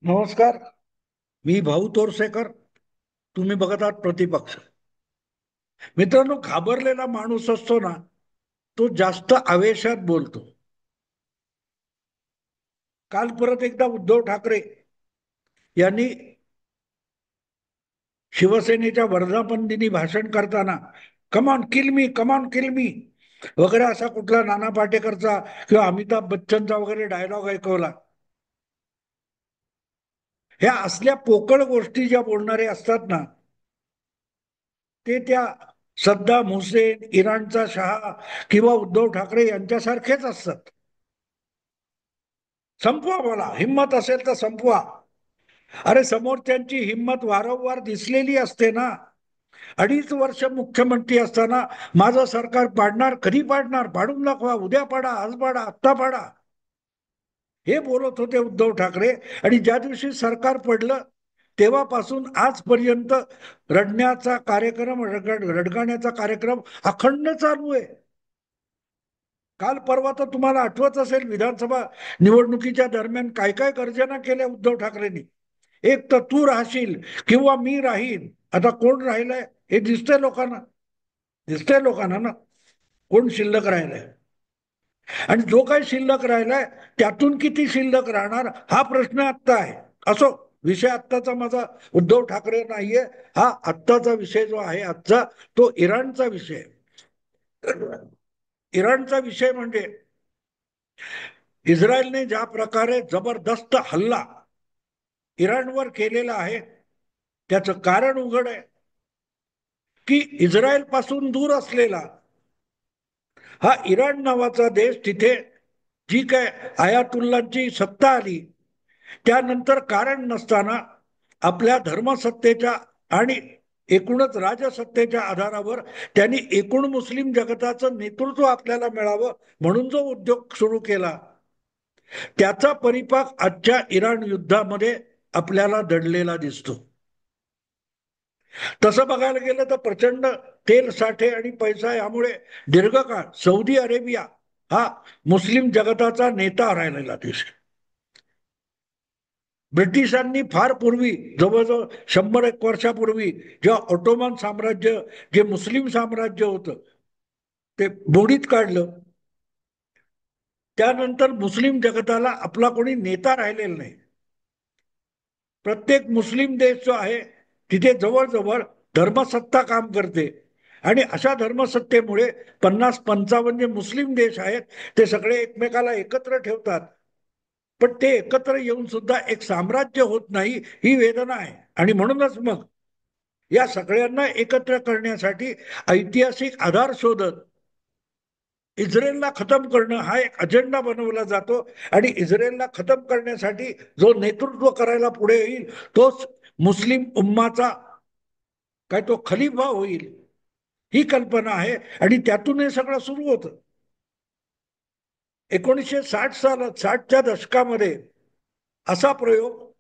नमस्कार. मी भाऊ तोरसेकर. तुम्ही बघत आहात प्रतिपक्ष. मित्रांनो, घाबरलेला माणूस असतो ना, तो जास्त आवेशात बोलतो. काल परत एकदा उद्धव ठाकरे यांनी शिवसेनेच्या वर्धापन दिनी भाषण करताना कमॉन किल मी, कमॉन किल मी वगैरे असा कुठला नाना पाटेकरचा किंवा अमिताभ बच्चनचा वगैरे डायलॉग ऐकवला. ह्या असल्या पोकळ गोष्टी ज्या बोलणारे असतात ना, ते त्या सद्दाम हुसेन, इराणचा शहा किंवा उद्धव ठाकरे यांच्यासारखेच असतात. संपवा, बोला, हिंमत असेल तर संपवा. अरे, समोरच्यांची हिंमत वारंवार दिसलेली असते ना. 2.5 वर्ष मुख्यमंत्री असताना माझं सरकार पाडणार, कधी पाडणार, पाडून दाखवा, उद्या पाडा, आज पाडा, आत्ता पाडा, हे बोलत होते उद्धव ठाकरे. आणि ज्या दिवशी सरकार पडलं तेव्हापासून आजपर्यंत रडण्याचा कार्यक्रम, रडगाण्याचा कार्यक्रम अखंड चालू आहे. काल परवा तर तुम्हाला आठवत असेल, विधानसभा निवडणुकीच्या दरम्यान काय काय गर्जना केल्या उद्धव ठाकरेंनी. एक तर तू राहशील किंवा मी राहीन. आता कोण राहिलंय हे दिसतंय लोकांना. दिसतंय लोकांना ना, कोण शिल्लक राहिलाय. आणि जो काही शिल्लक राहिलाय त्यातून किती शिल्लक राहणार हा प्रश्न आत्ता आहे. असो, विषय आत्ताचा माझा उद्धव ठाकरे नाहीये. हा आत्ताचा विषय जो आहे आजचा, तो इराणचा विषय. इराणचा विषय म्हणजे इस्रायलने ज्या प्रकारे जबरदस्त हल्ला इराणवर केलेला आहे, त्याचं कारण उघड आहे की इस्रायल पासून दूर असलेला हा इराण नावाचा देश, तिथे जी काय आयातुल्लांची सत्ता आली त्यानंतर कारण नसताना आपल्या धर्मसत्तेच्या आणि एकूणच राजसत्तेच्या आधारावर त्यांनी एकूण मुस्लिम जगताचं नेतृत्व आपल्याला मिळावं म्हणून जो उद्योग सुरू केला, त्याचा परिपाक आजच्या इराण युद्धामध्ये आपल्याला दडलेला दिसतो. तसं बघायला गेलं तर प्रचंड तेल साठे आणि पैसा यामुळे दीर्घकाळ सौदी अरेबिया हा मुस्लिम जगताचा नेता राहिलेला देश. ब्रिटिशांनी फार पूर्वी, जवळजवळ 100 एक वर्षापूर्वी, जेव्हा ऑटोमन साम्राज्य, जे मुस्लिम साम्राज्य होतं, ते बुडीत काढलं, त्यानंतर मुस्लिम जगताला आपला कोणी नेता राहिलेला नाही. प्रत्येक मुस्लिम देश जो आहे तिथे जवळजवळ धर्मसत्ता काम करते. आणि अशा धर्मसत्तेमुळे 50-55 जे मुस्लिम देश आहेत ते सगळे एकमेकाला एकत्र ठेवतात. पण ते एकत्र येऊन सुद्धा एक साम्राज्य होत नाही, ही वेदना आहे. आणि म्हणूनच मग या सगळ्यांना एकत्र करण्यासाठी ऐतिहासिक आधार शोधत इस्रायलला खतम करणं हा एक अजेंडा बनवला जातो. आणि इस्रायलला खतम करण्यासाठी जो नेतृत्व करायला पुढे येईल तोच मुस्लिम उम्माचा काय तो खलिफा होईल, ही कल्पना आहे. आणि त्यातून हे सगळं सुरू होतं. 1960च्या दशकामध्ये असा प्रयोग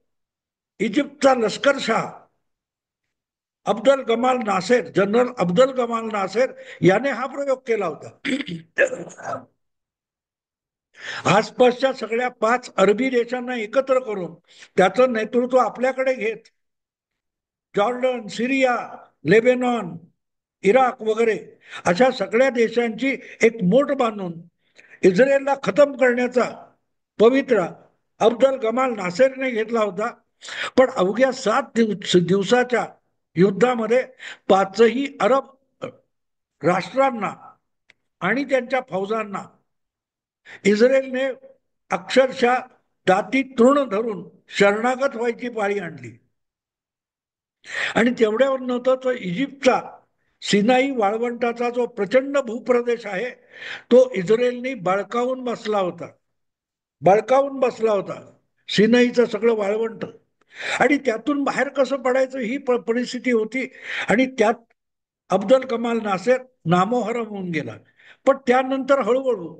इजिप्तचा लष्करशाह Abdel Gamal Nasser, general Abdel Gamal Nasser याने हा प्रयोग केला होता. आसपासच्या सगळ्या 5 अरबी देशांना एकत्र करून त्याचं नेतृत्व आपल्याकडे घेत जॉर्डन, सिरिया, लेबेनॉन, इराक वगैरे अशा सगळ्या देशांची एक मोठ बांधून इस्रायलला खतम करण्याचा पवित्रा अब्दल गमाल नासेरने घेतला होता. पण अवघ्या 7 दिवसाच्या युद्धामध्ये 5ही अरब राष्ट्रांना आणि त्यांच्या फौजांना इस्रायलने अक्षरशः दाती तृण धरून शरणागत व्हायची पाळी आणली. आणि तेवढ्यावर नव्हतं तर इजिप्तचा सिनाई वाळवंटाचा जो प्रचंड भूप्रदेश आहे तो इस्रायलने बळकावून बसला होता. बळकावून बसला होता सिनाईचं सगळं वाळवंट. आणि त्यातून बाहेर कसं पडायचं ही परिस्थिती होती. आणि त्यात अब्दल कमाल नासेर नामोहरम होऊन गेला. पण त्यानंतर हळूहळू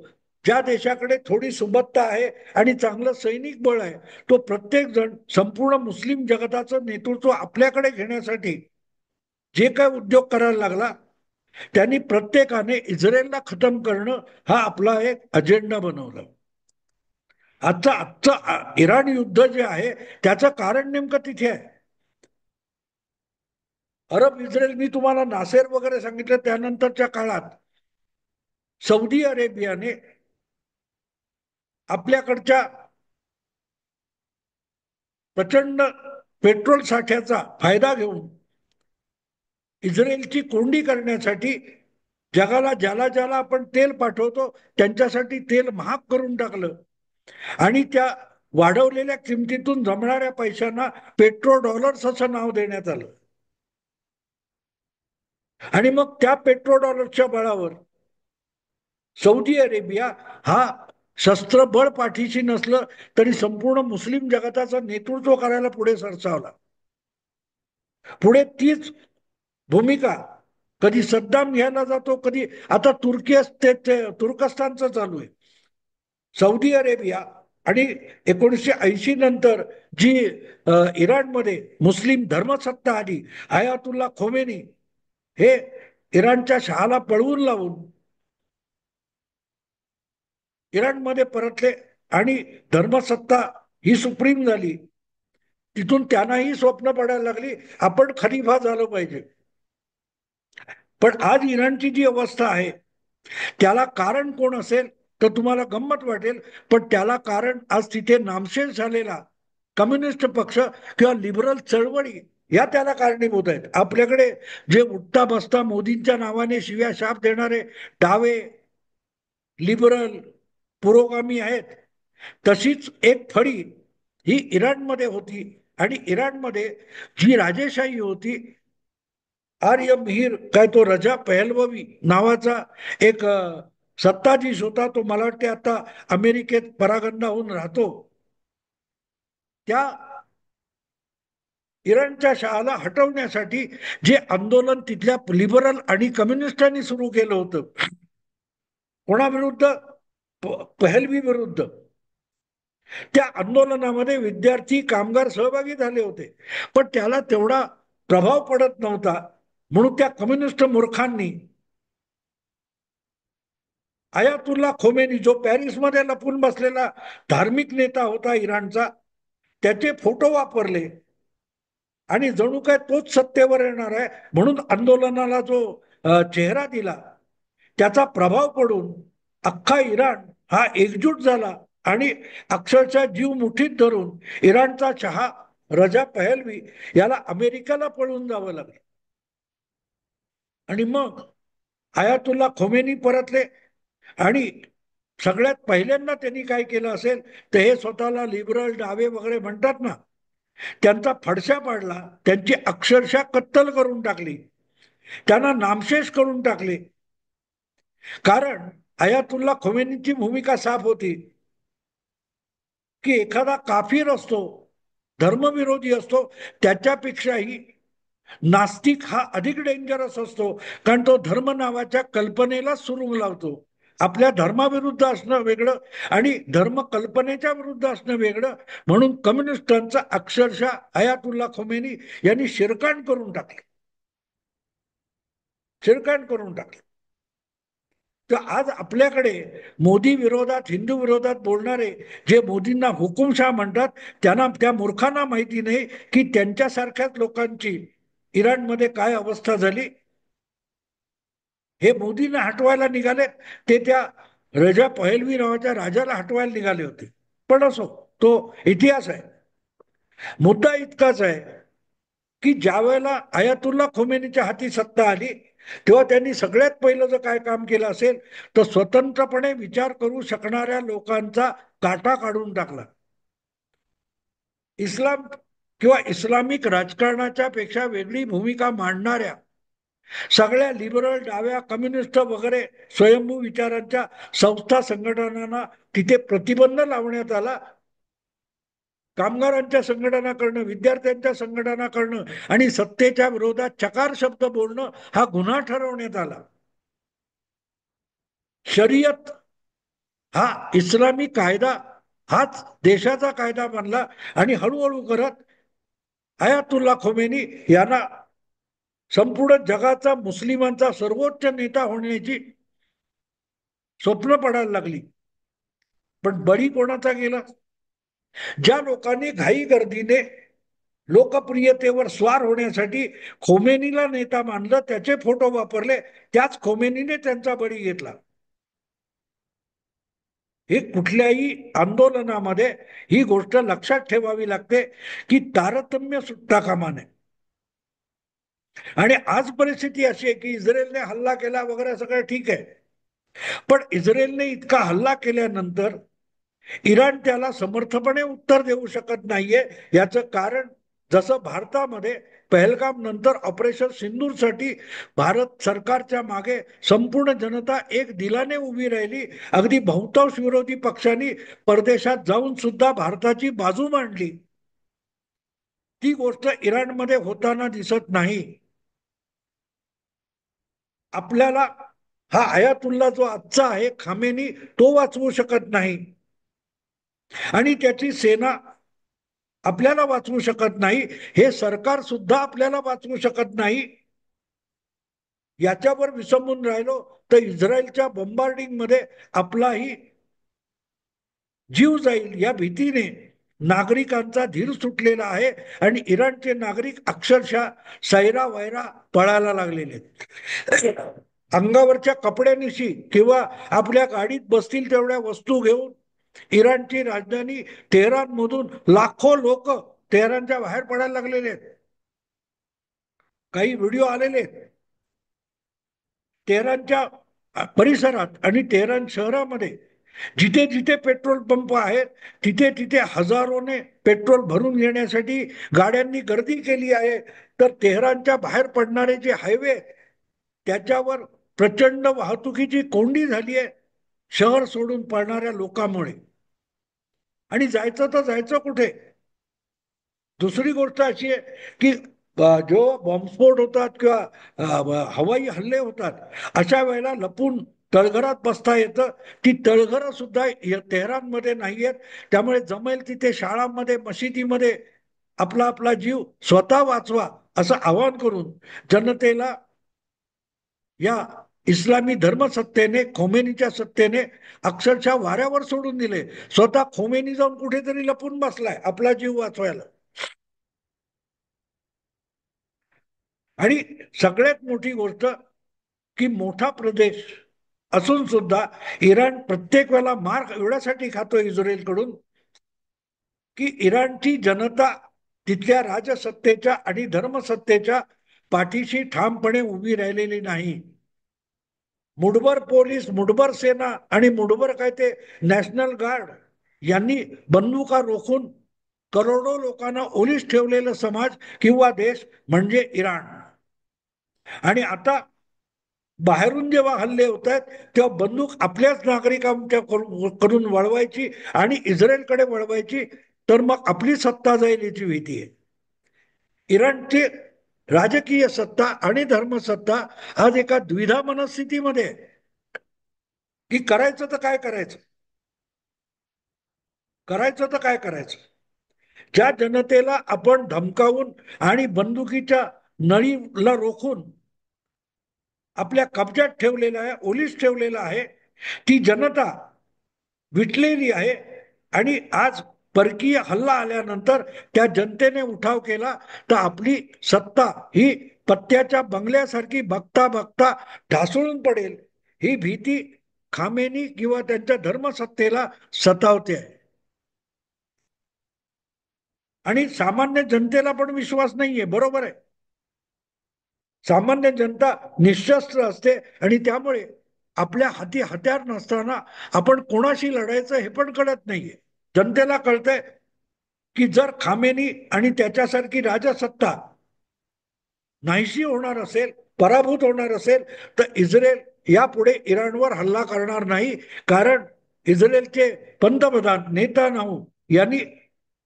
ज्या देशाकडे थोडी सुबत्ता आहे आणि चांगलं सैनिक बळ आहे, तो प्रत्येक जण संपूर्ण मुस्लिम जगताचं नेतृत्व आपल्याकडे घेण्यासाठी जे काय उद्योग करायला लागला, त्यांनी प्रत्येकाने इस्रायलला खतम करणं हा आपला एक अजेंडा बनवला. आजचं इराण युद्ध जे आहे त्याचं कारण नेमकं तिथे आहे. अरब इस्रायल मी तुम्हाला नासेर वगैरे सांगितलं, त्यानंतरच्या काळात सौदी अरेबियाने आपल्याकडच्या प्रचंड पेट्रोल साठ्याचा फायदा घेऊन इस्रायलची कोंडी करण्यासाठी जगाला, ज्याला ज्याला आपण तेल पाठवतो त्यांच्यासाठी तेल महाग करून टाकलं आणि त्या वाढवलेल्या किमतीतून जमणाऱ्या पैशांना पेट्रो डॉलर्स असं नाव देण्यात आलं. आणि मग त्या पेट्रो डॉलर्सच्या बळावर सौदी अरेबिया हा शस्त्रबळ पाठीशी नसलं तरी संपूर्ण मुस्लिम जगताचं नेतृत्व करायला पुढे सरसावला. पुढे तीच भूमिका कधी सद्दाम घ्यायला जातो, कधी आता तुर्कस्तानचं चालू आहे. सौदी अरेबिया आणि 1980 नंतर जी इराणमध्ये मुस्लिम धर्मसत्ता आली, आयातुल्ला खोमेनी हे इराणच्या शहाला पळवून लावून इराणमध्ये परतले आणि धर्मसत्ता ही सुप्रीम झाली. तिथून त्यांनाही स्वप्न पडायला लागली आपण खलिफा झालं पाहिजे. पण आज इराणची जी अवस्था आहे त्याला कारण कोण असेल तर तुम्हाला गंमत वाटेल, पण त्याला कारण आज तिथे नामशेष झालेला कम्युनिस्ट पक्ष किंवा लिबरल चळवळी या त्याला कारणीभूत आहेत. आपल्याकडे जे उठता बसता मोदींच्या नावाने शिव्या शाप देणारे डावे लिबरल पुरोगामी आहेत, तशीच एक फळी ही इराणमध्ये होती. आणि इराणमध्ये जी राजेशाही होती, आर्य मिहीर काय तो रजा पहलवी नावाचा एक सत्ताधीश होता, तो मला वाटते आता अमेरिकेत परागंदा होऊन राहतो. त्या इराणच्या शहाला हटवण्यासाठी जे आंदोलन तिथल्या लिबरल आणि कम्युनिस्टांनी सुरू केलं होतं, कोणाविरुद्ध? पहलवी विरुद्ध. त्या आंदोलनामध्ये विद्यार्थी कामगार सहभागी झाले होते, पण त्याला तेवढा प्रभाव पडत नव्हता. म्हणून त्या कम्युनिस्ट मूर्खांनी आयातुल्ला खोमेनी, जो पॅरिसमध्ये लपून बसलेला धार्मिक नेता होता इराणचा, त्याचे फोटो वापरले आणि जणू काय तोच सत्तेवर येणार आहे म्हणून आंदोलनाला जो चेहरा दिला, त्याचा प्रभाव पडून अख्खा इराण हा एकजूट झाला आणि अक्षरशः जीव मुठीत धरून इराणचा शहा रजा पहलवी याला अमेरिकेला पळून जावं लागलं. आणि मग आयातुल्ला खोमेनी परतले आणि सगळ्यात पहिल्यांदा त्यांनी काय केलं असेल तर हे स्वतःला लिबरल डावे वगैरे म्हणतात ना, त्यांचा फडशा पाडला, त्यांची अक्षरशः कत्तल करून टाकली, त्यांना नामशेष करून टाकले. कारण आयातुल्ला खोमेनीची भूमिका साफ होती की एखादा काफिर असतो, धर्मविरोधी असतो, त्याच्यापेक्षाही नास्तिक हा अधिक डेंजरस असतो, कारण तो धर्म नावाच्या कल्पनेला सुरुंग लावतो. आपल्या धर्माविरुद्ध असणं वेगळं आणि धर्म कल्पनेच्या विरुद्ध असणं वेगळं. म्हणून कम्युनिस्टांचा अक्षरशः आयातुल्ला खोमेनी यांनी शिरकाण करून टाकले, शिरकाण करून टाकले. तर आज आपल्याकडे मोदी विरोधात, हिंदू विरोधात बोलणारे जे मोदींना हुकुमशाह म्हणतात, त्यांना, त्या मूर्खांना माहिती नाही की त्यांच्यासारख्याच लोकांची इराणमध्ये काय अवस्था झाली. हे मोदींना हटवायला निघाले, ते त्या रजा पहलवी नावाच्या राजाला हटवायला निघाले होते. पण असो, तो इतिहास आहे. मुद्दा इतकाच आहे की ज्या वेळेला आयातुल्ला खोमेनीच्या हाती सत्ता आली तेव्हा त्यांनी सगळ्यात पहिलं जर काय काम केलं असेल तर स्वतंत्रपणे विचार करू शकणाऱ्या लोकांचा काटा काढून टाकला. इस्लाम किंवा इस्लामिक राजकारणाच्या पेक्षा वेगळी भूमिका मांडणाऱ्या सगळ्या लिबरल, डाव्या, कम्युनिस्ट वगैरे स्वयंभू विचारांच्या संस्था, संघटनांना तिथे प्रतिबंध लावण्यात आला. कामगारांच्या संघटना करणं, विद्यार्थ्यांच्या संघटना करणं आणि सत्तेच्या विरोधात चकार शब्द बोलणं हा गुन्हा ठरवण्यात आला. शरीयत हा इस्लामी कायदा हाच देशाचा कायदा बनला आणि हळूहळू करत आयातुल्ला खोमेनी यांना संपूर्ण जगाचा मुस्लिमांचा सर्वोच्च नेता होण्याची स्वप्न पडायला लागली. पण बळी कोणाचा गेला? ज्या लोकांनी घाई गर्दीने लोकप्रियतेवर स्वार होण्यासाठी खोमेनीला नेता मानलं, त्याचे फोटो वापरले, त्याच खोमेनीने त्यांचा बळी घेतला. हे कुठल्याही आंदोलनामध्ये ही गोष्ट लक्षात ठेवावी लागते की तारतम्य सुटता कामा नये. आणि आज परिस्थिती अशी आहे की इस्रायलने हल्ला केला वगैरे सगळं ठीक आहे, पण इस्रायलने इतका हल्ला केल्यानंतर इराण त्याला समर्थपणे उत्तर देऊ शकत नाहीये. याचं कारण, जसं भारतामध्ये पहलगाम नंतर ऑपरेशन सिंदूरसाठी भारत सरकारच्या मागे संपूर्ण जनता एक दिलाने उभी राहिली, अगदी बहुतांश विरोधी पक्षांनी परदेशात जाऊन सुद्धा भारताची बाजू मांडली, ती गोष्ट इराणमध्ये होताना दिसत नाही. आपल्याला हा आयातुल्ला जो आजचा आहे खामेनी, तो वाचवू शकत नाही आणि त्याची सेना आपल्याला वाचवू शकत नाही, हे सरकार सुद्धा आपल्याला वाचवू शकत नाही. याच्यावर विसंबून राहिलो तर इस्रायलच्या बॉम्बार्डिंग मध्ये आपलाही जीव जाईल या भीतीने नागरिकांचा धीर सुटलेला आहे आणि इराणचे नागरिक अक्षरशः सैरा वैरा पळायला लागलेले आहेत. अंगावरच्या कपड्यानिशी किंवा आपल्या गाडीत बसतील तेवढ्या वस्तू घेऊन इराणची राजधानी तेहरान मधून लाखो लोक तेहरानच्या बाहेर पडायला लागलेले आहेत. काही व्हिडिओ आलेले आहेत तेहरानच्या परिसरात आणि तेहरान शहरामध्ये. जिथे जिथे पेट्रोल पंप आहेत तिथे तिथे हजारोने पेट्रोल भरून घेण्यासाठी गाड्यांनी गर्दी केली आहे. तर तेहरानच्या बाहेर पडणारे जे हायवे, त्याच्यावर प्रचंड वाहतुकीची कोंडी झाली आहे शहर सोडून पळणाऱ्या लोकांमुळे. आणि जायचं तर जायचं कुठे? दुसरी गोष्ट अशी आहे की जो बॉम्बस्फोट होतात किंवा हवाई हल्ले होतात, अशा वेळेला लपून तळघरात बसता येतं. ती तळघरं सुद्धा तेहरानमध्ये नाही आहेत. त्यामुळे जमेल तिथे शाळांमध्ये, मशिदीमध्ये आपला आपला जीव स्वतः वाचवा असं आवाहन करून जनतेला या इस्लामी धर्मसत्तेने, खोमेनीच्या सत्तेने अक्षरशः वाऱ्यावर सोडून दिले. स्वतः खोमेनी जाऊन कुठेतरी लपून बसलाय आपला जीव वाचवायला. आणि सगळ्यात मोठी गोष्ट की मोठा प्रदेश असून सुद्धा इराण प्रत्येक वेळेला मार एवढ्यासाठी खातो इस्रायलकडून की इराणची जनता तिथल्या राजसत्तेच्या आणि धर्मसत्तेच्या पाठीशी ठामपणे उभी राहिलेली नाही. मुठभर पोलीस, मुठभर सेना आणि मुठभर काय ते नॅशनल गार्ड यांनी बंदुका रोखून करोडो लोकांना ओलीस ठेवलेलं समाज किंवा देश म्हणजे इराण. आणि आता बाहेरून जेव्हा हल्ले होत आहेत तेव्हा बंदूक आपल्याच नागरिकांच्या कडून वळवायची आणि इस्रायलकडे वळवायची, तर मग आपली सत्ता जाईल याची भीती आहे. इराणची राजकीय सत्ता आणि धर्मसत्ता आज एका द्विधा मनस्थितीमध्ये आहे की करायचं तर काय करायचं, करायचं तर काय करायचं. ज्या जनतेला आपण धमकावून आणि बंदुकीच्या नळीला रोखून आपल्या कब्जात ठेवलेला आहे, ओलीस ठेवलेला आहे, ती जनता विटलेली आहे. आणि आज परकीय हल्ला आल्यानंतर त्या जनतेने उठाव केला तर आपली सत्ता ही पत्त्याच्या बंगल्यासारखी बघता बघता ढासळून पडेल, ही भीती खामेनी किंवा त्यांच्या धर्मसत्तेला सतावते आहे. आणि सामान्य जनतेला पण विश्वास नाहीये. बरोबर आहे, सामान्य जनता निशस्त्र असते आणि त्यामुळे आपल्या हाती हत्यार नसताना आपण कोणाशी लढायचं हे पण कळत नाहीये. जनतेला कळतंय की जर खामेनी आणि त्याच्यासारखी राजसत्ता नाहीशी होणार असेल, पराभूत होणार असेल, तर इस्रायल यापुढे इराणवर हल्ला करणार नाही. कारण इस्रायलचे पंतप्रधान नेतान्याहू यांनी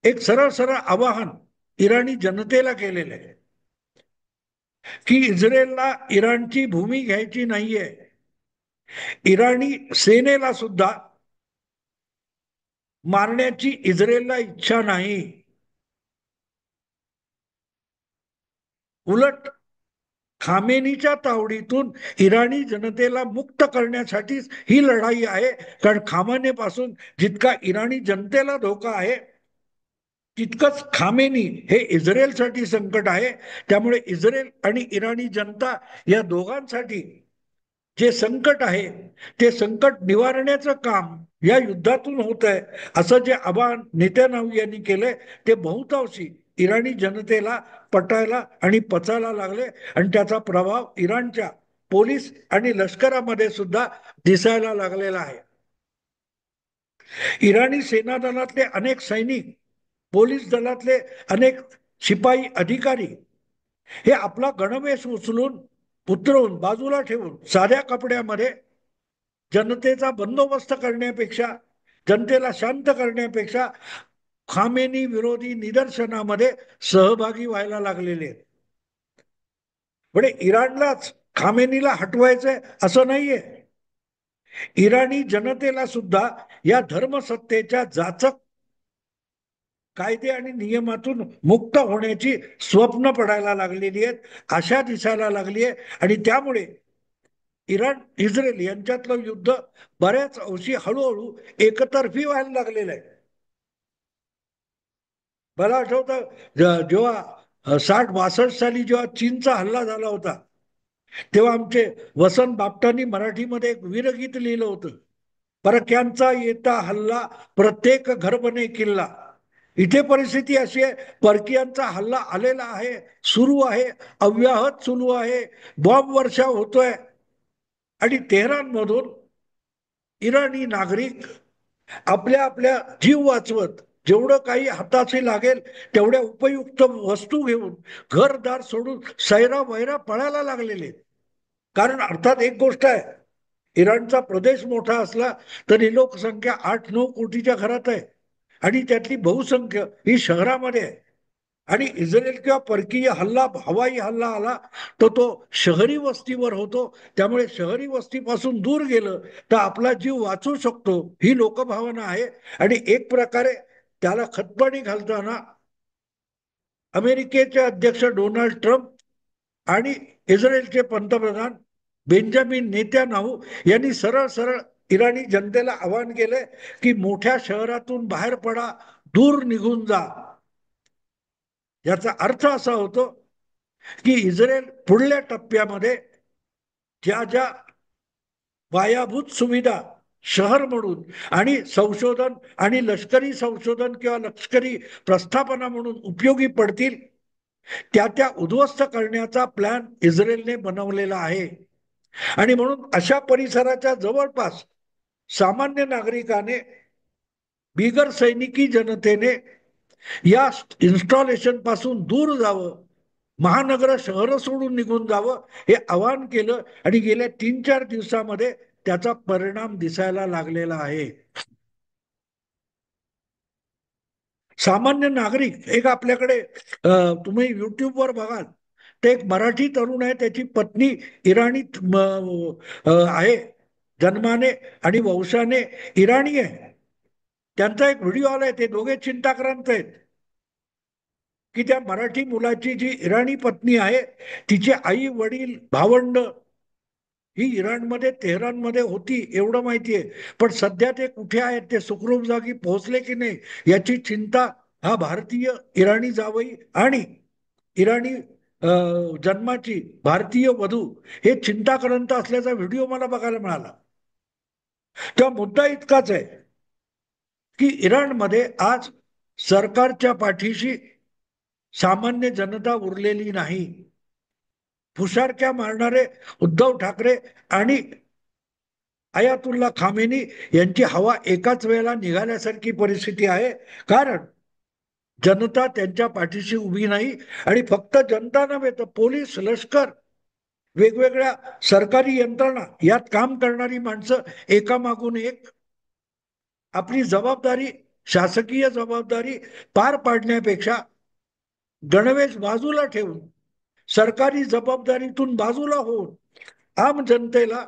एक सरळ सरळ आवाहन इराणी जनतेला केलेलं आहे की इस्रायलला इराणची भूमी घ्यायची नाहीये. इराणी सेनेला सुद्धा मारण्याची इस्रायलला इच्छा नाही. उलट खामेनीच्या तावडीतून इराणी जनतेला मुक्त करण्यासाठीच ही लढाई आहे. कारण खामेनीपासून जितका इराणी जनतेला धोका आहे तितकंच खामेनी हे इस्रायलसाठी संकट आहे. त्यामुळे इस्रायल आणि इराणी जनता या दोघांसाठी जे संकट आहे ते संकट निवारण्याचं काम या युद्धातून होत आहे. असं जे आवाहन नेत्यानाहू यांनी केलंय ते बहुतांशी इराणी जनतेला पटायला आणि पचायला लागले आणि त्याचा प्रभाव इराणच्या पोलीस आणि लष्करामध्ये सुद्धा दिसायला लागलेला आहे. इराणी सेनादलातले अनेक सैनिक, पोलीस दलातले अनेक शिपाई अधिकारी हे आपला गणवेश उतरवून बाजूला ठेवून साध्या कपड्यामध्ये जनतेचा बंदोबस्त करण्यापेक्षा, जनतेला शांत करण्यापेक्षा खामेनी विरोधी निदर्शनामध्ये सहभागी व्हायला लागलेले आहेत. म्हणजे इराणलाच खामेनीला हटवायचंय असं नाहीये. इराणी जनतेला सुद्धा या धर्मसत्तेच्या जाचक कायदे आणि नियमातून मुक्त होण्याची स्वप्न पडायला लागलेली आहेत, आशा दिसायला लागली आहे. आणि त्यामुळे इराण इस्रायल यांच्यातलं युद्ध बऱ्याच अंशी हळूहळू एकतर्फी व्हायला लागलेलं आहे. मला आठवतं जेव्हा 60-62 साली जेव्हा चीनचा हल्ला झाला होता तेव्हा आमचे वसंत बापटांनी मराठीमध्ये एक वीरगीत लिहिलं होतं, परक्यांचा येता हल्ला प्रत्येक घर बने किल्ला. इथे परिस्थिती अशी आहे, परकीयांचा हल्ला आलेला आहे, सुरू आहे, अव्याहत सुरू आहे, बॉम्ब वर्षा होतोय आणि तेहरान मधून इराणी नागरिक आपल्या आपल्या जीव वाचवत जेवढं काही हाताशी लागेल तेवढ्या उपयुक्त वस्तू घेऊन घरदार सोडून सैरा वैरा पळायला लागलेले. कारण अर्थात एक गोष्ट आहे, इराणचा प्रदेश मोठा असला तरी लोकसंख्या 8-9 कोटीच्या घरात आहे आणि त्यातली बहुसंख्य ही शहरामध्ये आहे. आणि इस्रायल किंवा परकीय हल्ला, हवाई हल्ला आला तर तो शहरी वस्तीवर होतो. त्यामुळे शहरी वस्तीपासून दूर गेलं तर आपला जीव वाचू शकतो ही लोकभावना आहे. आणि एक प्रकारे त्याला खतपाणी घालताना अमेरिकेचे अध्यक्ष डोनाल्ड ट्रम्प आणि इस्रायलचे पंतप्रधान बेंजामिन नेत्यानाहू यांनी सरळ सरळ इराणी जनतेला आवाहन केलंय की मोठ्या शहरातून बाहेर पडा, दूर निघून जा. याचा अर्थ असा होतो की इस्रायल पुढल्या टप्प्यामध्ये ज्या ज्या पायाभूत सुविधा शहर म्हणून आणि संशोधन आणि लष्करी संशोधन किंवा लष्करी प्रस्थापना म्हणून उपयोगी पडतील त्या त्या उद्ध्वस्त करण्याचा प्लॅन इस्रायलने बनवलेला आहे. आणि म्हणून अशा परिसराच्या जवळपास सामान्य नागरिकाने, बिगर सैनिकी जनतेने या इन्स्टॉलेशन पासून दूर जावं, महानगर शहर सोडून निघून जावं हे आवाहन केलं आणि गेल्या 3-4 दिवसामध्ये त्याचा परिणाम दिसायला लागलेला आहे. सामान्य नागरिक एक आपल्याकडे तुम्ही युट्यूबवर बघाल ते एक मराठी तरुण आहे, त्याची पत्नी इराणी आहे जन्माने आणि वंशाने इराणी आहे. त्यांचा एक व्हिडिओ आलाय, ते दोघे चिंताक्रांत आहेत की त्या मराठी मुलाची जी इराणी पत्नी आहे तिचे आई वडील भावंड ही इराणमध्ये तेहरानमध्ये होती एवढं माहितीये, पण सध्या ते कुठे आहेत, ते सुखरूप जागी पोहोचले की नाही याची चिंता हा भारतीय इराणी जावई आणि इराणी जन्माची भारतीय वधू हे चिंताक्रांत असल्याचा व्हिडिओ मला बघायला मिळाला. तेव्हा मुद्दा इतकाच आहे की इराणमध्ये आज सरकारच्या पाठीशी सामान्य जनता उरलेली नाही. फुशारक्या मारणारे उद्धव ठाकरे आणि अयातुल्ला खामेनी यांची हवा एकाच वेळेला निघाल्यासारखी परिस्थिती आहे. कारण जनता त्यांच्या पाठीशी उभी नाही. आणि फक्त जनता नव्हे तर पोलीस, लष्कर, वेगवेगळ्या सरकारी यंत्रणा यात काम करणारी माणसं एकामागून एक आपली जबाबदारी, शासकीय जबाबदारी पार पाडण्यापेक्षा गणवेश बाजूला ठेवून सरकारी जबाबदारीतून बाजूला होऊन आम जनतेला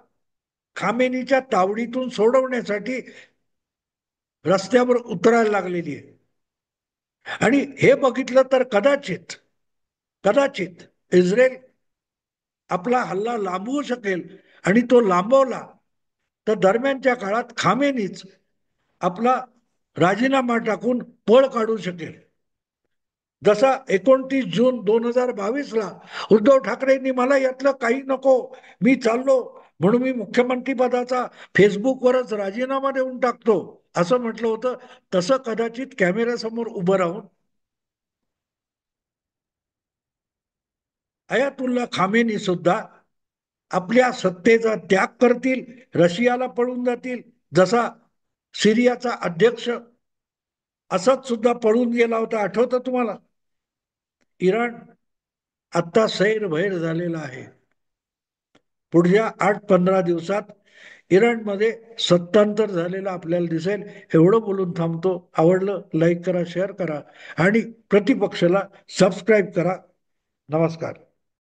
खामेनीच्या तावडीतून सोडवण्यासाठी रस्त्यावर उतरायला लागलेली आहे. आणि हे बघितलं तर कदाचित कदाचित इस्रायल आपला हल्ला लांबवू शकेल आणि तो लांबवला तर दरम्यानच्या काळात खामेनीच आपला राजीनामा टाकून पळ काढू शकेल. जसा 29 जून 2022 उद्धव ठाकरेंनी मला यातलं काही नको, मी चाललो म्हणून मी मुख्यमंत्री पदाचा फेसबुकवरच राजीनामा देऊन टाकतो असं म्हटलं होतं, तसं कदाचित कॅमेऱ्यासमोर उभं राहून अयातुल्ला खामेनी सुद्धा आपल्या सत्तेचा त्याग करतील, रशियाला पळून जातील, जसा सिरियाचा अध्यक्ष असद सुद्धा पळून गेला होता, आठवतं तुम्हाला? इराण आता सैरभैर झालेला आहे. पुढच्या 8-15 दिवसात इराणमध्ये सत्तांतर झालेलं आपल्याला दिसेल. एवढं बोलून थांबतो. आवडलं लाईक करा, शेअर करा आणि प्रतिपक्षाला सबस्क्राईब करा. नमस्कार.